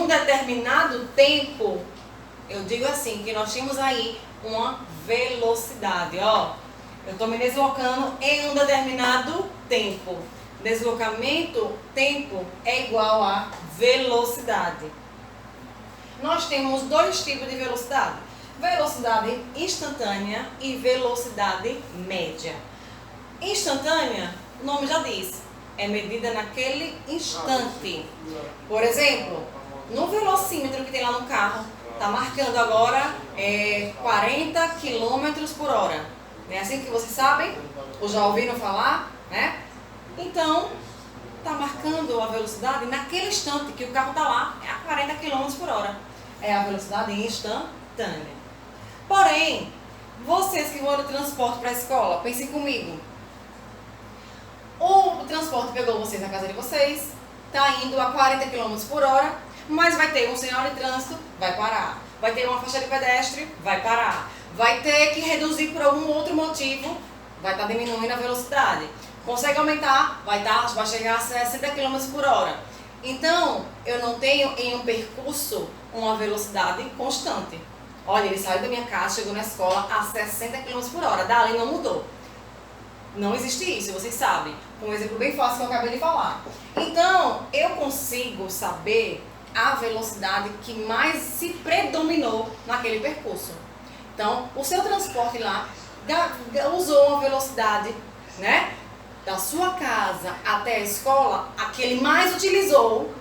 um determinado tempo, eu digo assim, que nós temos aí uma velocidade, ó. Eu estou me deslocando em um determinado tempo. Deslocamento, tempo, é igual a velocidade. Nós temos dois tipos de velocidade. Velocidade instantânea e velocidade média. Instantânea, o nome já diz, é medida naquele instante. Por exemplo, no velocímetro que tem lá no carro, está marcando agora 40 km por hora. Não é assim que vocês sabem? Ou já ouviram falar? Né? Então, está marcando a velocidade naquele instante que o carro está lá, é a 40 km por hora. É a velocidade instantânea. Porém, vocês que vão no transporte para a escola, pensem comigo. O transporte pegou vocês na casa de vocês, está indo a 40 km por hora, mas vai ter um sinal de trânsito, vai parar. Vai ter uma faixa de pedestre, vai parar. Vai ter que reduzir por algum outro motivo, vai estar diminuindo a velocidade. Consegue aumentar, vai chegar a 60 km por hora. Então, eu não tenho em um percurso uma velocidade constante. Olha, ele saiu da minha casa, chegou na escola a 60 km por hora, dali não mudou. Não existe isso, vocês sabem. Um exemplo bem fácil que eu acabei de falar. Então, eu consigo saber a velocidade que mais se predominou naquele percurso. Então, o seu transporte lá usou uma velocidade, né, da sua casa até a escola, a que ele mais utilizou,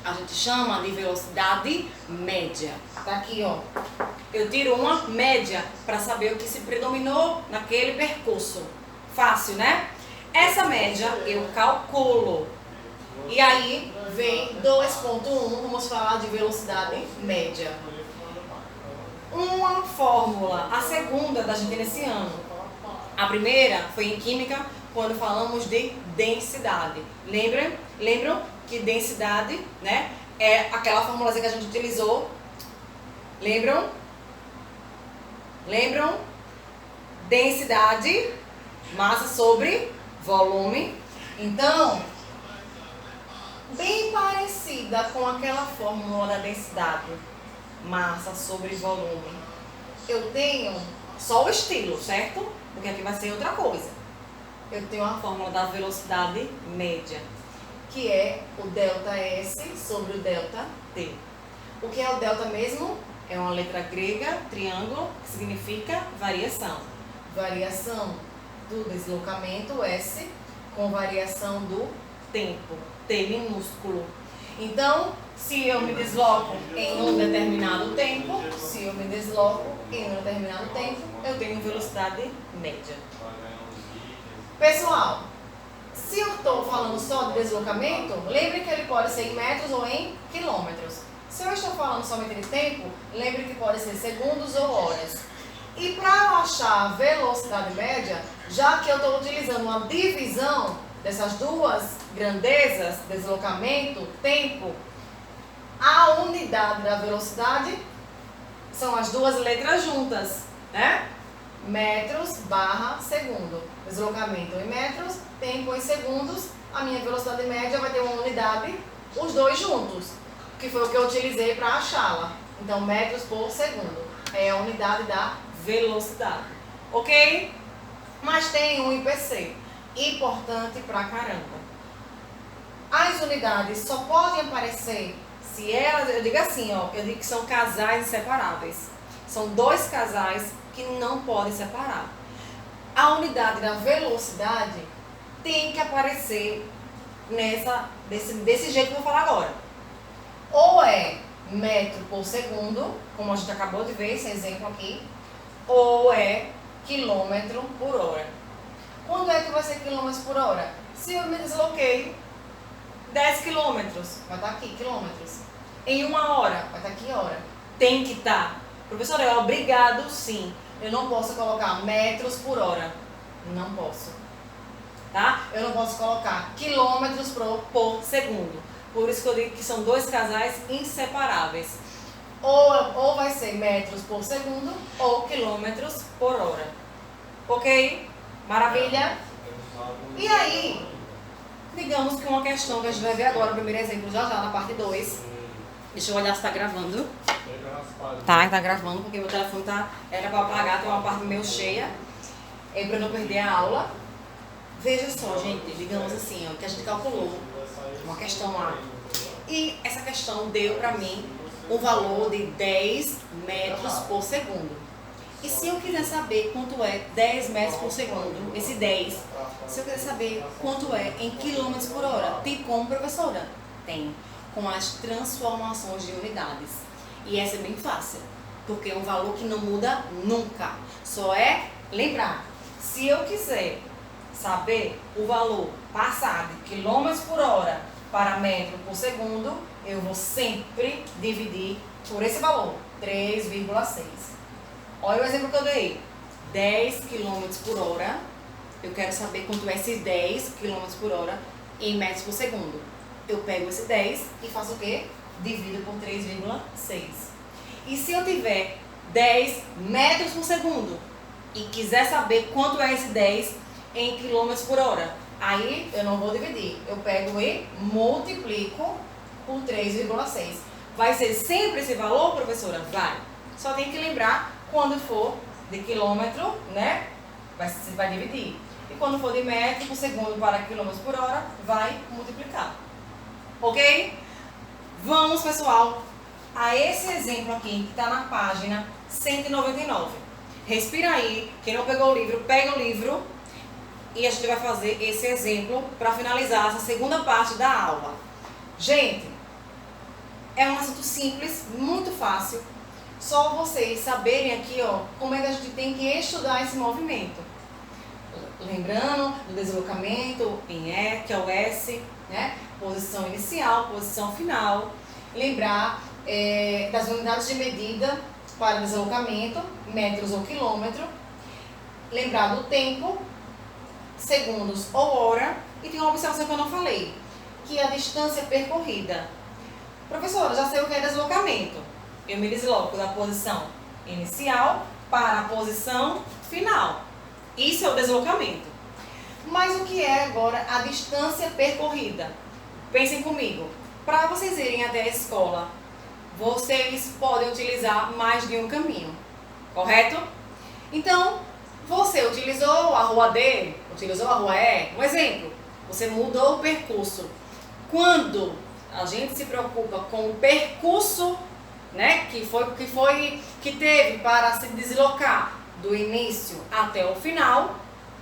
a gente chama de velocidade média. Tá aqui, ó. Eu tiro uma média para saber o que se predominou naquele percurso. Fácil, né? Essa média eu calculo. E aí vem 2.1, vamos falar de velocidade média. Uma fórmula, a segunda da gente nesse ano. A primeira foi em química, quando falamos de densidade. Lembram que densidade, né, é aquela fórmula que a gente utilizou? Lembram? Densidade, massa sobre volume. Então, bem parecida com aquela fórmula da densidade, massa sobre volume. Eu tenho só o estilo, certo? Porque aqui vai ser outra coisa. Eu tenho a fórmula da velocidade média, que é o ΔS sobre o ΔT. O que é o delta mesmo? É uma letra grega, triângulo, que significa variação. Variação do deslocamento, S, com variação do tempo, T minúsculo. Então, se eu me desloco em um determinado tempo, eu tenho velocidade média. Pessoal, se eu estou falando só de deslocamento, lembre que ele pode ser em metros ou em quilômetros. Se eu estou falando somente de tempo, lembre que pode ser segundos ou horas. E para achar a velocidade média, já que eu estou utilizando uma divisão dessas duas grandezas, deslocamento, tempo, a unidade da velocidade são as duas letras juntas, né? Metros / segundo. Deslocamento em metros, tempo em segundos. A minha velocidade média vai ter uma unidade, os dois juntos, que foi o que eu utilizei para achá-la. Então, metros por segundo é a unidade da velocidade, ok? Mas tem um IPC, importante pra caramba. As unidades só podem aparecer se elas, eu digo assim, ó, eu digo que são casais inseparáveis. São dois casais que não podem separar. A unidade da velocidade tem que aparecer desse jeito que eu vou falar agora. Ou é metro por segundo, como a gente acabou de ver esse exemplo aqui, ou é quilômetro por hora. Quando é que vai ser quilômetros por hora? Se eu me desloquei 10 quilômetros, vai estar aqui quilômetros. Em uma hora, vai estar aqui hora. Tem que estar. Professor, é obrigado sim. Eu não posso colocar metros por hora. Não posso. Tá? Eu não posso colocar quilômetros por segundo. Por isso que eu digo que são dois casais inseparáveis. Ou vai ser metros por segundo ou quilômetros por hora. Ok? Maravilha? E aí, digamos que uma questão que a gente vai ver agora, o primeiro exemplo já na parte 2. Deixa eu olhar se tá gravando. Tá gravando, porque meu telefone era pra apagar, tem uma parte meio cheia. É pra não perder a aula. Veja só, gente, digamos assim, ó, que a gente calculou uma questão lá. E essa questão deu pra mim um valor de 10 metros por segundo. E se eu quiser saber quanto é 10 metros por segundo, esse 10, se eu quiser saber quanto é em quilômetros por hora, tem como, professora? Tem, com as transformações de unidades. E essa é bem fácil, porque é um valor que não muda nunca. Só é lembrar, se eu quiser saber o valor passar de quilômetros por hora para metro por segundo, eu vou sempre dividir por esse valor, 3,6. Olha o exemplo que eu dei, 10 km por hora, eu quero saber quanto é esses 10 km por hora em metros por segundo. Eu pego esse 10 e faço o quê? Divido por 3,6. E se eu tiver 10 metros por segundo e quiser saber quanto é esse 10 em quilômetros por hora, aí eu não vou dividir, eu pego e multiplico por 3,6. Vai ser sempre esse valor, professora? Vai. Só tem que lembrar, quando for de quilômetro, né? Você vai dividir. E quando for de metro por segundo para quilômetros por hora, vai multiplicar. Ok? Vamos, pessoal, a esse exemplo aqui que está na página 199. Respira aí. Quem não pegou o livro, pega o livro. E a gente vai fazer esse exemplo para finalizar essa segunda parte da aula. Gente, é um assunto simples, muito fácil. Só vocês saberem aqui, ó, como é que a gente tem que estudar esse movimento. Lembrando do deslocamento em E, que é o S, né? Posição inicial, posição final. Lembrar das unidades de medida para deslocamento, metros ou quilômetro. Lembrar do tempo, segundos ou hora, e tem uma observação que eu não falei, que é a distância percorrida. Professora, já sei o que é deslocamento. Eu me desloco da posição inicial para a posição final. Isso é o deslocamento. Mas o que é agora a distância percorrida? Pensem comigo. Para vocês irem até a escola, vocês podem utilizar mais de um caminho, correto? Então, você utilizou a rua D, utilizou a rua E, um exemplo, você mudou o percurso. Quando a gente se preocupa com o percurso, né, que teve para se deslocar do início até o final,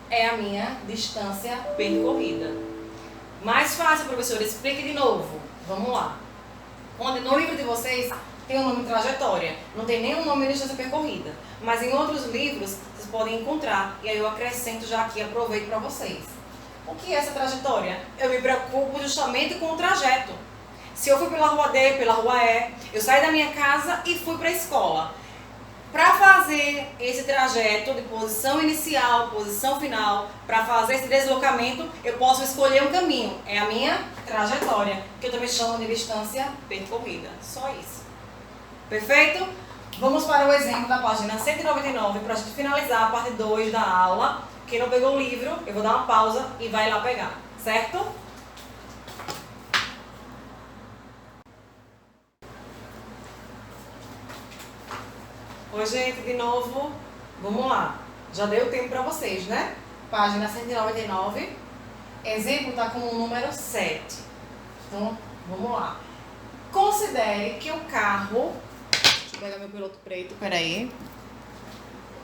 é a minha distância percorrida. Mais fácil, professor, explique de novo. Vamos lá. No livro de vocês tem o nome trajetória, não tem nenhum nome de distância percorrida. Mas em outros livros vocês podem encontrar, e aí eu acrescento já aqui, aproveito para vocês. O que é essa trajetória? Eu me preocupo justamente com o trajeto. Se eu fui pela rua D, pela rua E, eu saí da minha casa e fui para a escola. Para fazer esse trajeto de posição inicial, posição final, para fazer esse deslocamento, eu posso escolher um caminho. É a minha trajetória, que eu também chamo de distância percorrida. Só isso. Perfeito? Vamos para o exemplo da página 199, para a gente finalizar a parte 2 da aula. Quem não pegou o livro, eu vou dar uma pausa e vai lá pegar. Certo? Oi, gente, de novo, vamos lá. Já dei o tempo para vocês, né? Página 199. Exemplo está com o número 7. Então, vamos lá. Considere que o carro... Deixa eu pegar meu piloto preto, peraí.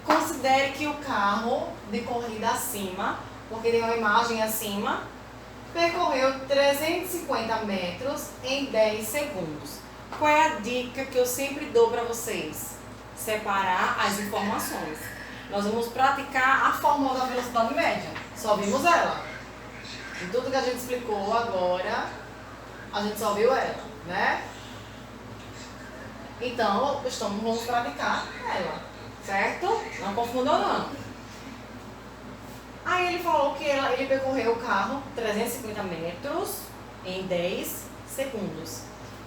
Considere que o carro de corrida acima, porque tem uma imagem acima, percorreu 350 metros em 10 segundos. Qual é a dica que eu sempre dou para vocês? Separar as informações. Nós vamos praticar a fórmula da velocidade média. Só vimos ela. E tudo que a gente explicou agora, a gente só viu ela, né? Então, vamos praticar ela, certo? Não confundam não. Aí ele falou que ele percorreu o carro 350 metros em 10 segundos.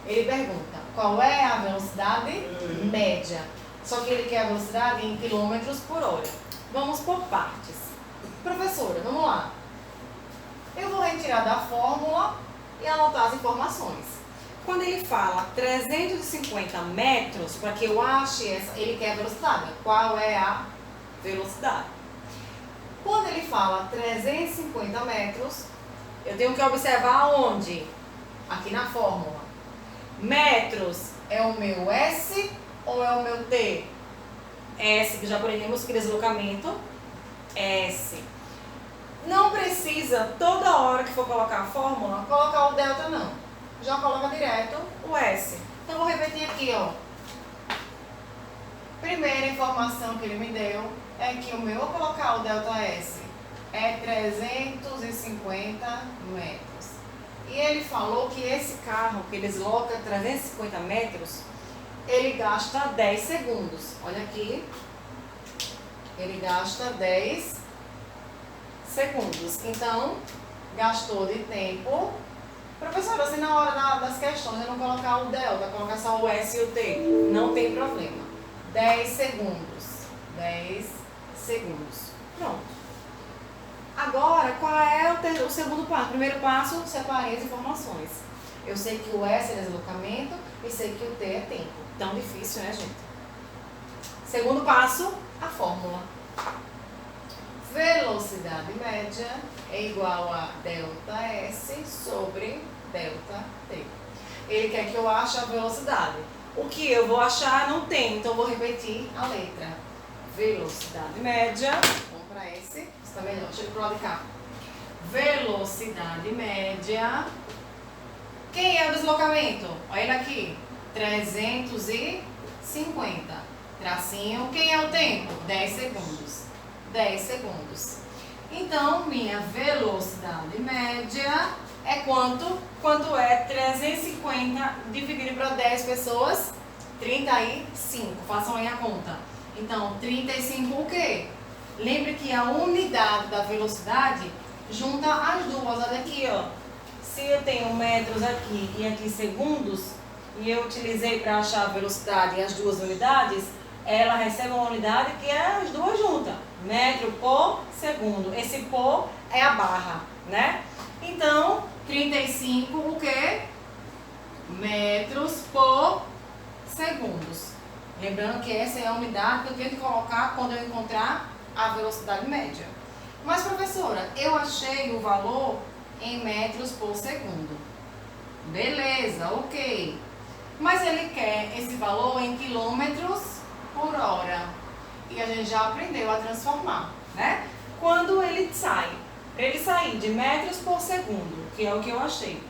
Ele pergunta, qual é a velocidade média? Só que ele quer a velocidade em quilômetros por hora. Vamos por partes. Professora, vamos lá. Eu vou retirar da fórmula e anotar as informações. Quando ele fala 350 metros, para que eu ache essa, ele quer a velocidade. Qual é a velocidade? Quando ele fala 350 metros, eu tenho que observar onde? Aqui na fórmula. Metros é o meu S ou é o meu T? S, que já aprendemos que deslocamento, S. Não precisa, toda hora que for colocar a fórmula, colocar o delta não. Já coloca direto o S. Então, vou repetir aqui, ó. Primeira informação que ele me deu é que o meu, vou colocar o delta S, é 350 metros. E ele falou que esse carro, que desloca 350 metros, ele gasta 10 segundos. Olha aqui. Ele gasta 10 segundos. Então, gastou de tempo. Professora, se na hora das questões eu não colocar o delta, colocar só o S e o T, não tem problema. 10 segundos. 10 segundos. Pronto. Agora, qual é o segundo passo? Primeiro passo, separei as informações. Eu sei que o S é deslocamento e sei que o T é tempo. Tão difícil, né, gente? Segundo passo, a fórmula. Velocidade média é igual a delta S sobre delta T. Ele quer que eu ache a velocidade. O que eu vou achar não tem, então vou repetir a letra. Velocidade média, vamos para esse, está melhor, deixa eu ir pro lado de cá. Velocidade média. Quem é o deslocamento? Olha ele aqui, 350. Tracinho. Quem é o tempo? 10 segundos. 10 segundos. Então, minha velocidade média é quanto? Quanto é 350 dividido para 10 pessoas? 35. Façam aí a conta. Então, 35 o quê? Lembre que a unidade da velocidade junta as duas. Olha aqui, ó. Se eu tenho metros aqui e aqui segundos, e eu utilizei para achar a velocidade e as duas unidades, ela recebe uma unidade que é as duas juntas. Metro por segundo. Esse por é a barra, né? Então, 35 o quê? Metros por segundos. Lembrando que essa é a unidade que eu tenho que colocar quando eu encontrar a velocidade média. Mas, professora, eu achei o valor em metros por segundo. Beleza, ok. Mas ele quer esse valor em quilômetros por hora. E a gente já aprendeu a transformar, né? Quando ele sai, para ele sair de metros por segundo, que é o que eu achei,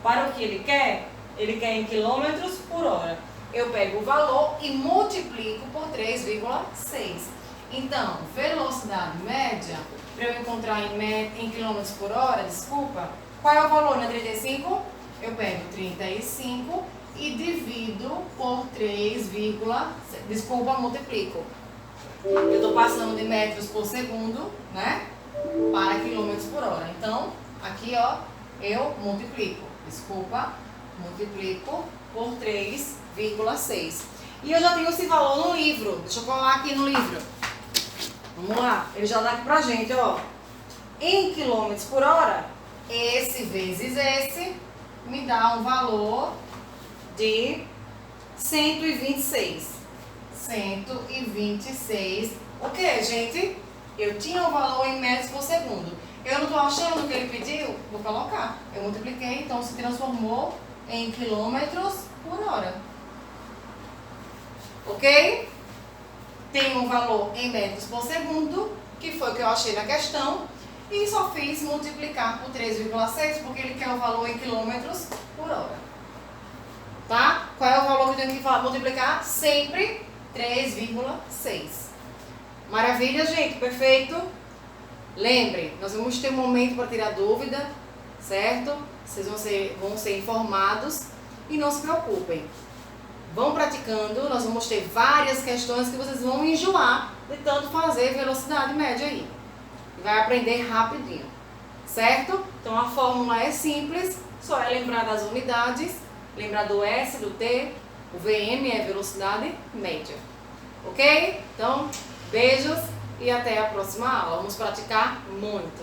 para o que ele quer em quilômetros por hora. Eu pego o valor e multiplico por 3,6. Então, velocidade média, para eu encontrar em quilômetros por hora, desculpa, qual é o valor na 35? Eu pego 35 e divido por 3,6. Desculpa, multiplico. Eu estou passando de metros por segundo, né, para quilômetros por hora. Então, aqui, ó, eu multiplico. Desculpa, multiplico por 3,6. E eu já tenho esse valor no livro. Deixa eu colar aqui no livro. Vamos lá. Ele já dá aqui pra gente, ó. Em quilômetros por hora, esse vezes esse me dá um valor de 126. 126. O que, gente? Eu tinha o valor em metros por segundo. Eu não estou achando o que ele pediu? Vou colocar. Eu multipliquei, então se transformou em quilômetros por hora. Ok? Tem um valor em metros por segundo, que foi o que eu achei na questão, e só fiz multiplicar por 3,6, porque ele quer o valor em quilômetros por hora. Tá? Qual é o valor que eu tenho que multiplicar? Sempre 3,6. Maravilha, gente? Perfeito? Lembre, nós vamos ter um momento para tirar dúvida, certo? Vocês vão ser informados e não se preocupem. Vão praticando, nós vamos ter várias questões que vocês vão enjoar de tanto fazer velocidade média aí. E vai aprender rapidinho, certo? Então a fórmula é simples, só é lembrar das unidades, lembrar do S, do T, o VM é velocidade média. Ok? Então, beijos e até a próxima aula. Vamos praticar muito.